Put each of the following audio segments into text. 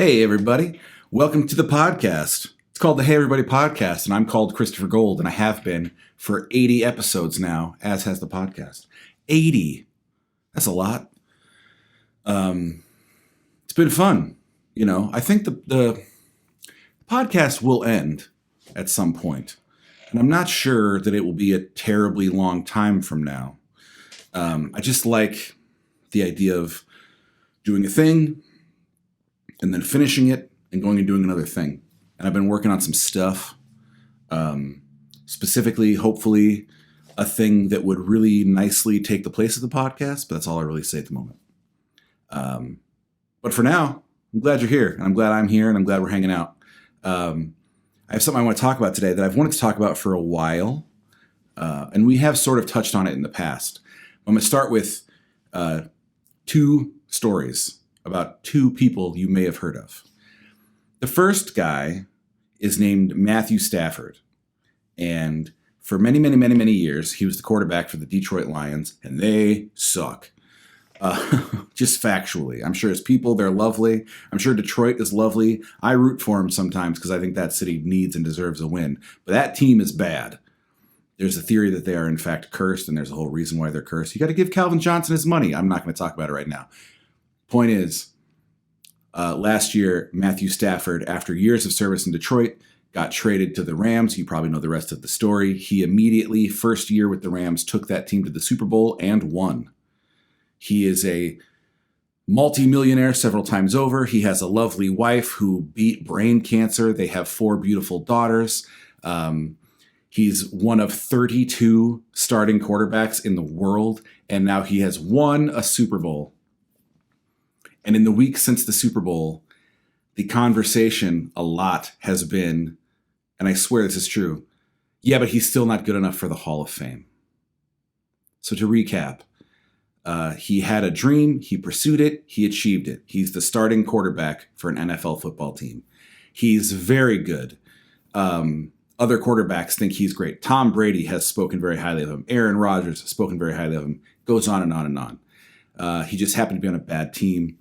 Hey, everybody. Welcome to the podcast. It's called the Hey Everybody Podcast, and I'm called Christopher Gold, and I have been for 80 episodes now, as has the podcast. 80. That's a lot. It's been fun. You know, I think the podcast will end at some point, and I'm not sure that it will be a terribly long time from now. I just like the idea of doing a thing and then finishing it and going and doing another thing. And I've been working on some stuff, specifically, hopefully, a thing that would really nicely take the place of the podcast, but that's all I really say at the moment. But for now, I'm glad you're here, and I'm glad I'm here, and I'm glad we're hanging out. I have something I want to talk about today that I've wanted to talk about for a while, and we have sort of touched on it in the past. I'm going to start with two stories about two people you may have heard of. The first guy is named Matthew Stafford. And for many, many, many, many years, he was the quarterback for the Detroit Lions, and they suck. Just factually. I'm sure as people, they're lovely. I'm sure Detroit is lovely. I root for them sometimes because I think that city needs and deserves a win. But that team is bad. There's a theory that they are, in fact, cursed, and there's a whole reason why they're cursed. You got to give Calvin Johnson his money. I'm not going to talk about it right now. Point is, last year, Matthew Stafford, after years of service in Detroit, got traded to the Rams. You probably know the rest of the story. He immediately, first year with the Rams, took that team to the Super Bowl and won. He is a multi-millionaire several times over. He has a lovely wife who beat brain cancer. They have 4 beautiful daughters. He's one of 32 starting quarterbacks in the world, and now he has won a Super Bowl. And in the week since the Super Bowl, the conversation a lot has been, and I swear this is true, yeah, but he's still not good enough for the Hall of Fame. So to recap, he had a dream, he pursued it, he achieved it. He's the starting quarterback for an NFL football team. He's very good. Other quarterbacks think he's great. Tom Brady has spoken very highly of him. Aaron Rodgers has spoken very highly of him. Goes on and on and on. He just happened to be on a bad team.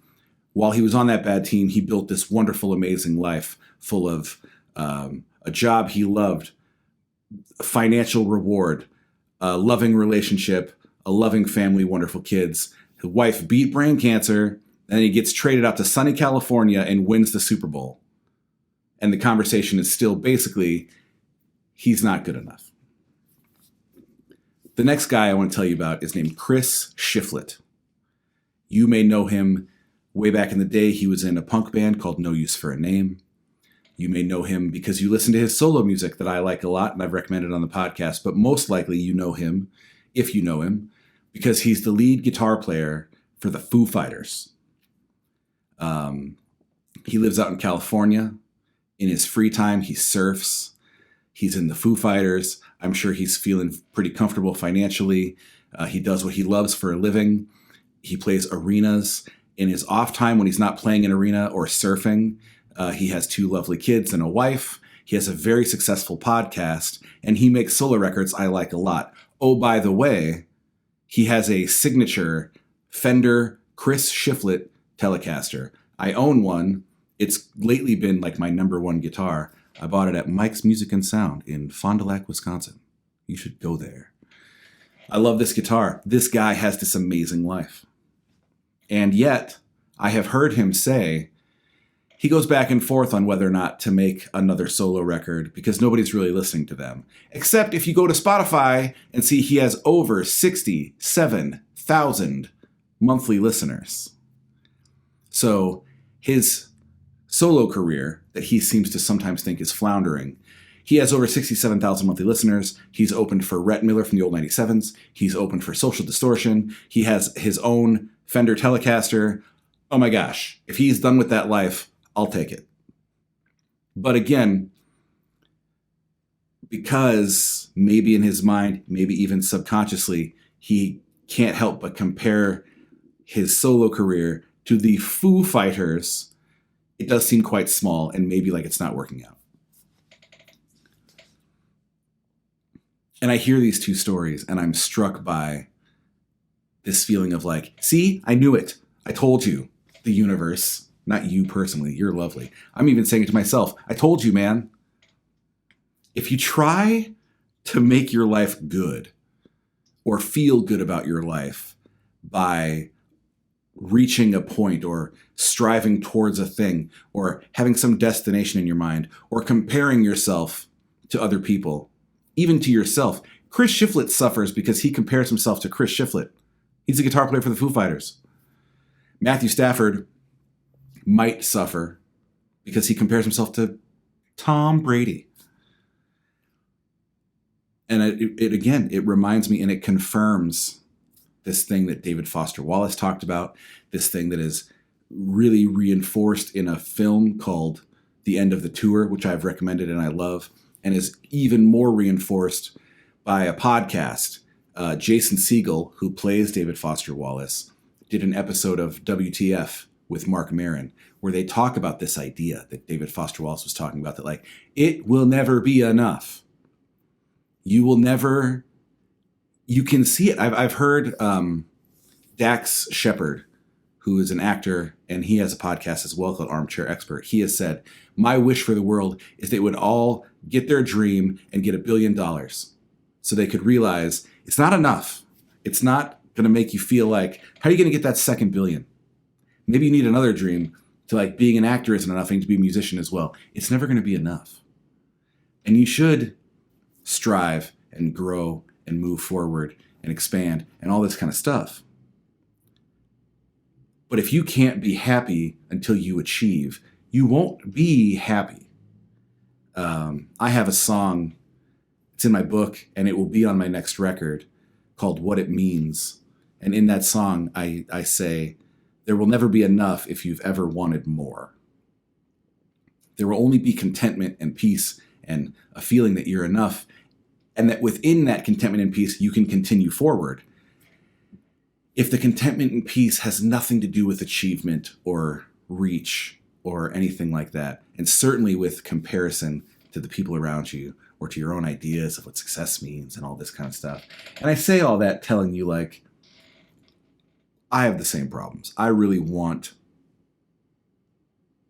While he was on that bad team, he built this wonderful, amazing life full of a job he loved, financial reward, a loving relationship, a loving family, wonderful kids. His wife beat brain cancer, and he gets traded out to sunny California and wins the Super Bowl. And the conversation is still basically, he's not good enough. The next guy I want to tell you about is named Chris Shifflet. You may know him. Way back in the day, he was in a punk band called No Use for a Name. You may know him because you listen to his solo music that I like a lot and I've recommended on the podcast, but most likely you know him, if you know him, because he's the lead guitar player for the Foo Fighters. He lives out in California. In his free time, he surfs. He's in the Foo Fighters. I'm sure he's feeling pretty comfortable financially. He does what he loves for a living. He plays arenas. In his off time, when he's not playing an arena or surfing, he has 2 lovely kids and a wife. He has a very successful podcast, and he makes solo records I like a lot. Oh, by the way, he has a signature Fender Chris Shifflet Telecaster. I own one. It's lately been like my number 1 guitar. I bought it at Mike's Music and Sound in Fond du Lac, Wisconsin. You should go there. I love this guitar. This guy has this amazing life. And yet, I have heard him say he goes back and forth on whether or not to make another solo record because nobody's really listening to them. Except if you go to Spotify and see he has over 67,000 monthly listeners. So his solo career that he seems to sometimes think is floundering, he has over 67,000 monthly listeners. He's opened for Rhett Miller from the Old 97s. He's opened for Social Distortion. He has his own Fender Telecaster. Oh my gosh, if he's done with that life, I'll take it. But again, because maybe in his mind, maybe even subconsciously, he can't help but compare his solo career to the Foo Fighters, it does seem quite small and maybe like it's not working out. And I hear these two stories and I'm struck by this feeling of like, see, I knew it. I told you, the universe. Not you personally. You're lovely. I'm even saying it to myself. I told you, man. If you try to make your life good or feel good about your life by reaching a point or striving towards a thing or having some destination in your mind or comparing yourself to other people, even to yourself. Chris Shifflet suffers because he compares himself to Chris Shifflet. He's a guitar player for the Foo Fighters. Matthew Stafford might suffer because he compares himself to Tom Brady. And it reminds me and it confirms this thing that David Foster Wallace talked about, this thing that is really reinforced in a film called The End of the Tour, which I've recommended and I love, and is even more reinforced by a podcast. Jason Segel, who plays David Foster Wallace, did an episode of WTF with Mark Maron, where they talk about this idea that David Foster Wallace was talking about, that like, it will never be enough. You will never, you can see it. I've heard Dax Shepard, who is an actor, and he has a podcast as well called Armchair Expert. He has said, my wish for the world is they would all get their dream and get $1 billion so they could realize it's not enough. It's not going to make you feel like, how are you going to get that second billion? Maybe you need another dream to like being an actor isn't enough. You need to be a musician as well. It's never going to be enough. And you should strive and grow and move forward and expand and all this kind of stuff. But if you can't be happy until you achieve, you won't be happy. I have a song, it's in my book, and it will be on my next record, called What It Means. And in that song, I say, there will never be enough if you've ever wanted more. There will only be contentment and peace and a feeling that you're enough, and that within that contentment and peace, you can continue forward. If the contentment and peace has nothing to do with achievement or reach or anything like that, and certainly with comparison to the people around you or to your own ideas of what success means and all this kind of stuff. And I say all that telling you, like, I have the same problems. I really want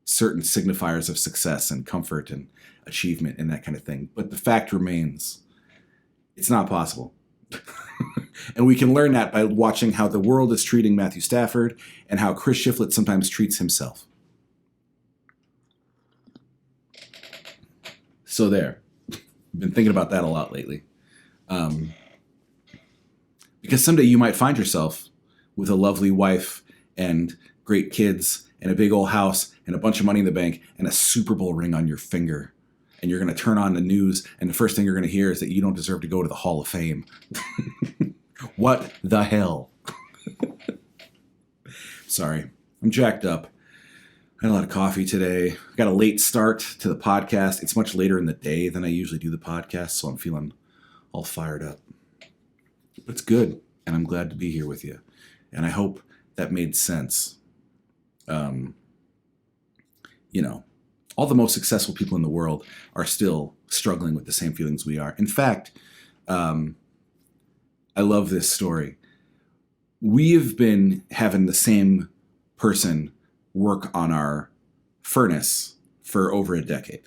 certain signifiers of success and comfort and achievement and that kind of thing. But the fact remains, it's not possible. And we can learn that by watching how the world is treating Matthew Stafford and how Chris Shifflet sometimes treats himself. So there. I've been thinking about that a lot lately. Because someday you might find yourself with a lovely wife and great kids and a big old house and a bunch of money in the bank and a Super Bowl ring on your finger. And you're going to turn on the news, and the first thing you're going to hear is that you don't deserve to go to the Hall of Fame. What the hell? Sorry, I'm jacked up. I had a lot of coffee today. I got a late start to the podcast. It's much later in the day than I usually do the podcast, so I'm feeling all fired up. But it's good, and I'm glad to be here with you. And I hope that made sense. All the most successful people in the world are still struggling with the same feelings we are. In fact, I love this story. We have been having the same person work on our furnace for over a decade.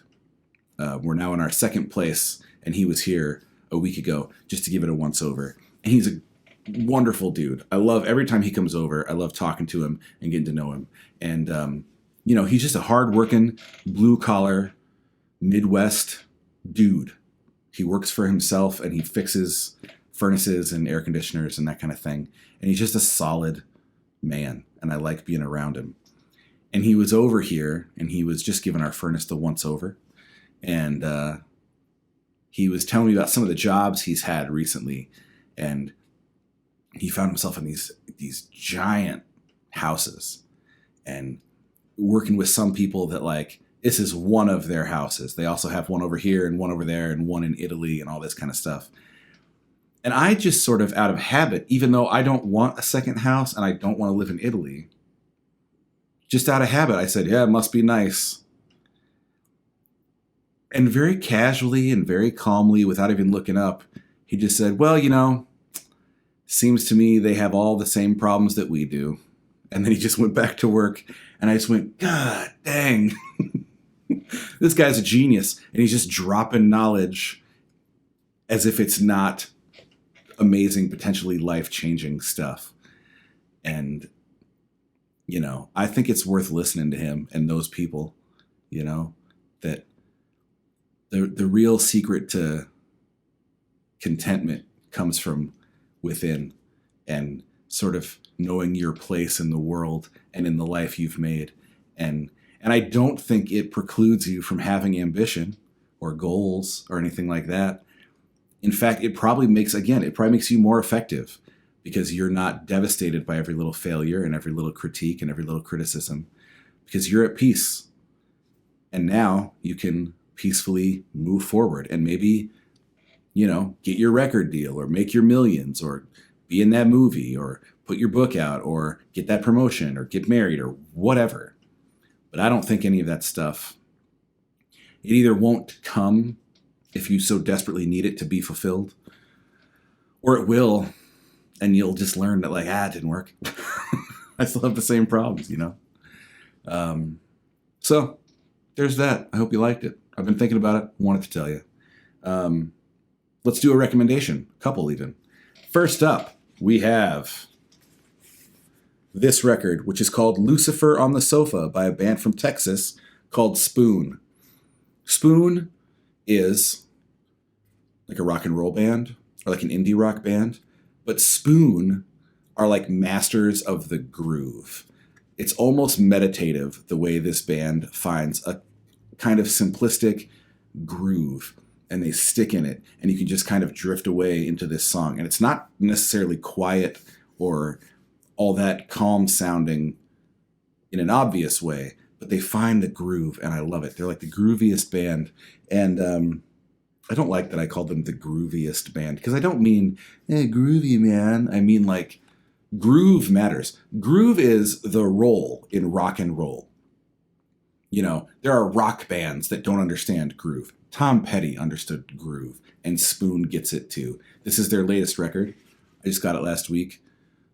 We're now in our second place, and he was here a week ago just to give it a once over. And he's a wonderful dude. I love every time he comes over. I love talking to him and getting to know him. And, he's just a hardworking, blue-collar, Midwest dude. He works for himself, and he fixes furnaces and air conditioners and that kind of thing. And he's just a solid man, and I like being around him. And he was over here, and he was just giving our furnace the once-over. And he was telling me about some of the jobs he's had recently. And he found himself in these giant houses and working with some people that, like, this is one of their houses. They also have one over here and one over there and one in Italy and all this kind of stuff. And I just sort of out of habit, even though I don't want a second house and I don't want to live in Italy, just out of habit, I said, yeah, it must be nice. And very casually and very calmly, without even looking up, he just said, well, seems to me they have all the same problems that we do. And then he just went back to work. And I just went, God dang. This guy's a genius. And he's just dropping knowledge as if it's not amazing, potentially life-changing stuff. And, I think it's worth listening to him and those people, that the real secret to contentment comes from within and sort of knowing your place in the world and in the life you've made. And I don't think it precludes you from having ambition or goals or anything like that. In fact, it probably makes you more effective because you're not devastated by every little failure and every little critique and every little criticism because you're at peace. And now you can peacefully move forward and maybe, get your record deal or make your millions or be in that movie or put your book out or get that promotion or get married or whatever. But I don't think any of that stuff, it either won't come if you so desperately need it to be fulfilled, or it will, and you'll just learn that it didn't work. I still have the same problems, So there's that. I hope you liked it. I've been thinking about it. Wanted to tell you. Let's do a recommendation. A couple even. First up, we have this record, which is called Lucifer on the Sofa by a band from Texas called Spoon. Spoon is like a rock and roll band or like an indie rock band, but Spoon are like masters of the groove. It's almost meditative the way this band finds a kind of simplistic groove and they stick in it, and you can just kind of drift away into this song. And it's not necessarily quiet or all that calm sounding in an obvious way, but they find the groove, and I love it. They're like the grooviest band. And I don't like that I called them the grooviest band, because I don't mean, groovy, man. I mean, like, groove matters. Groove is the role in rock and roll. There are rock bands that don't understand groove. Tom Petty understood groove, and Spoon gets it too. This is their latest record. I just got it last week.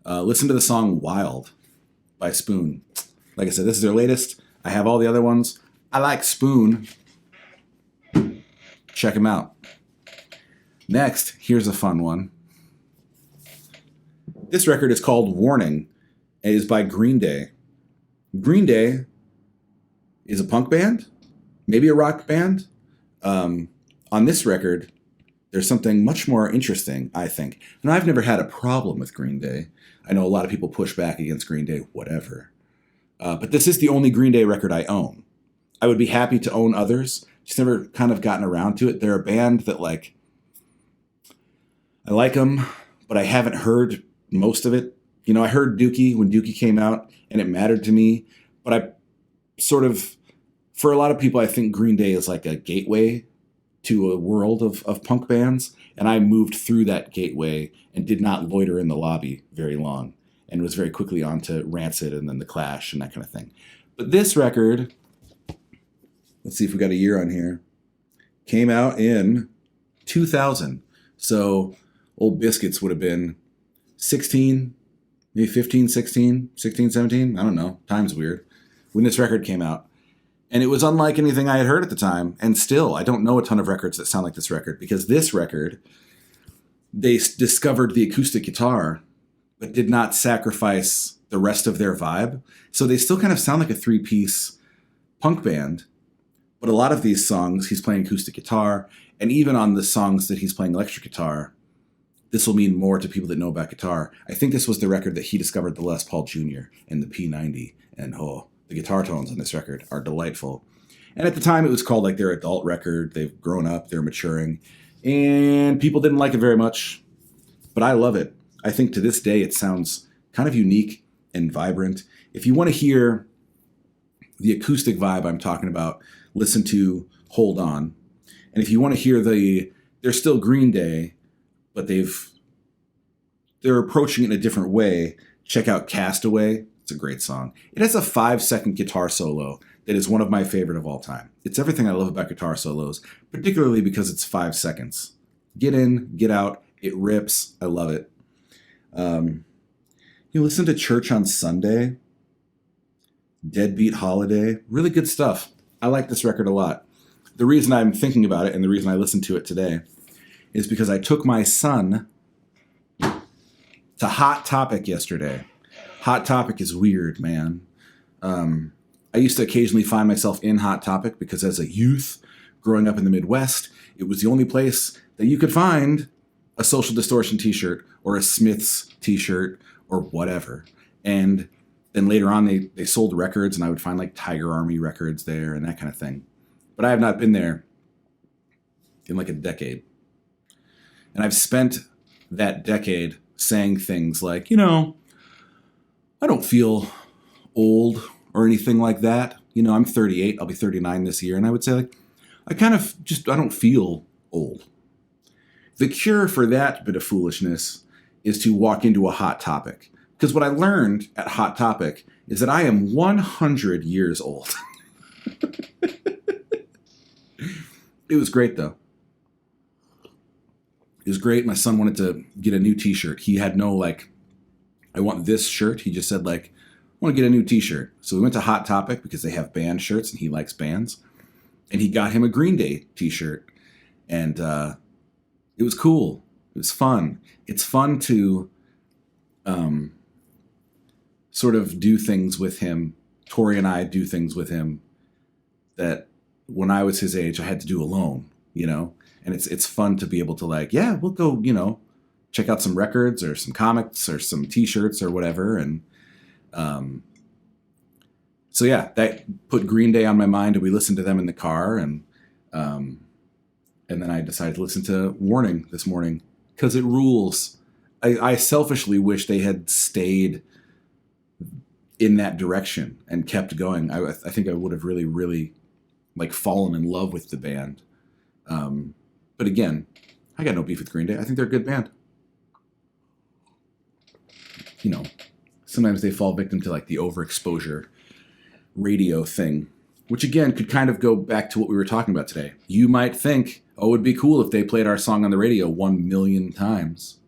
Listen to the song Wild by Spoon. Like I said, this is their latest. I have all the other ones. I like Spoon. Check them out. Next, here's a fun one. This record is called Warning. It is by Green Day. Green Day is a punk band, maybe a rock band. On this record, there's something much more interesting, I think. And I've never had a problem with Green Day. I know a lot of people push back against Green Day, whatever. But this is the only Green Day record I own. I would be happy to own others. Just never kind of gotten around to it. They're a band that, I like them, but I haven't heard most of it. I heard Dookie when Dookie came out, and it mattered to me. But I sort of, for a lot of people, I think Green Day is like a gateway to a world of punk bands. And I moved through that gateway and did not loiter in the lobby very long, and was very quickly on to Rancid and then The Clash and that kind of thing. But this record, let's see if we got a year on here, came out in 2000. So Old Biscuits would have been 16, maybe 15, 16, 17. I don't know. Time's weird. When this record came out. And it was unlike anything I had heard at the time. And still, I don't know a ton of records that sound like this record, because this record, they discovered the acoustic guitar, but did not sacrifice the rest of their vibe. So they still kind of sound like a three-piece punk band. But a lot of these songs, he's playing acoustic guitar. And even on the songs that he's playing electric guitar, this will mean more to people that know about guitar. I think this was the record that he discovered the Les Paul Jr. and the P90. And the guitar tones on this record are delightful. And at the time, it was called like their adult record. They've grown up, they're maturing. And people didn't like it very much. But I love it. I think to this day, it sounds kind of unique and vibrant. If you want to hear the acoustic vibe I'm talking about, listen to Hold On. And if you want to hear they're still Green Day, but they're approaching it in a different way, check out Castaway. It's a great song. It has a 5-second guitar solo that is one of my favorite of all time. It's everything I love about guitar solos, particularly because it's 5 seconds. Get in, get out. It rips. I love it. You listen to Church on Sunday Deadbeat Holiday. Really good stuff. I like this record a lot. The reason I'm thinking about it and the reason I listened to it today is because I took my son to Hot Topic yesterday. Hot Topic is weird, man. I used to occasionally find myself in Hot Topic because as a youth growing up in the Midwest, it was the only place that you could find a Social Distortion t-shirt or a Smiths t-shirt or whatever. And then later on, they sold records, and I would find like Tiger Army records there and that kind of thing. But I have not been there in like a decade. And I've spent that decade saying things like, I don't feel old or anything like that. I'm 38. I'll be 39 this year. And I would say, like, I don't feel old. The cure for that bit of foolishness is to walk into a Hot Topic. Because what I learned at Hot Topic is that I am 100 years old. It was great, though. It was great. My son wanted to get a new t-shirt. He had no, I want this shirt. He just said, I want to get a new t-shirt. So we went to Hot Topic because they have band shirts and he likes bands. And he got him a Green Day t-shirt. And it was cool. It was fun. It's fun to sort of do things with him. Tori and I do things with him that when I was his age, I had to do alone, And it's fun to be able to we'll go, check out some records or some comics or some t-shirts or whatever. And so yeah, that put Green Day on my mind, and we listened to them in the car. And then I decided to listen to Warning this morning because it rules. I selfishly wish they had stayed in that direction and kept going. I think I would have really, really fallen in love with the band. But again, I got no beef with Green Day. I think they're a good band. Sometimes they fall victim to the overexposure radio thing, which again could kind of go back to what we were talking about today. You might think, it'd be cool if they played our song on the radio 1 million times.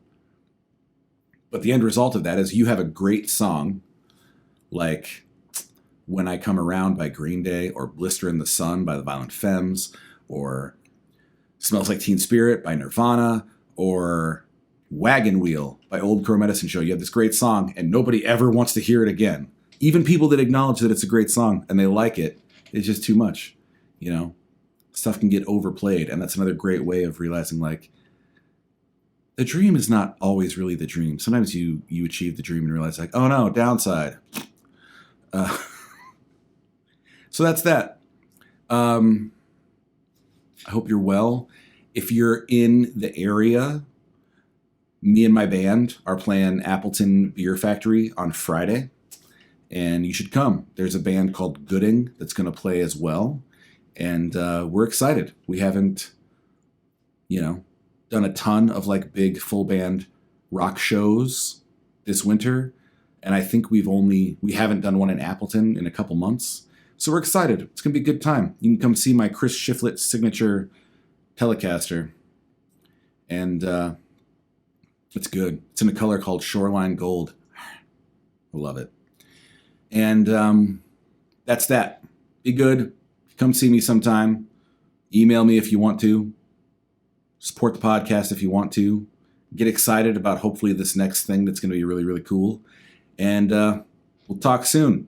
But the end result of that is you have a great song like When I Come Around by Green Day, or Blister in the Sun by the Violent Femmes, or Smells Like Teen Spirit by Nirvana, or Wagon Wheel by Old Crow Medicine Show. You have this great song and nobody ever wants to hear it again. Even people that acknowledge that it's a great song and they like it, it's just too much. Stuff can get overplayed, and that's another great way of realizing the dream is not always really the dream. Sometimes you achieve the dream and realize oh no, downside. So that's that. I hope you're well. If you're in the area, me and my band are playing Appleton Beer Factory on Friday, and you should come. There's a band called Gooding that's going to play as well, and we're excited. We haven't, done a ton of big full band rock shows this winter, and I think we haven't done one in Appleton in a couple months. So we're excited. It's going to be a good time. You can come see my Chris Shifflet signature Telecaster. And it's good. It's in a color called Shoreline Gold. I love it. And that's that. Be good. Come see me sometime. Email me if you want to. Support the podcast if you want to. Get excited about hopefully this next thing that's going to be really, really cool. And we'll talk soon.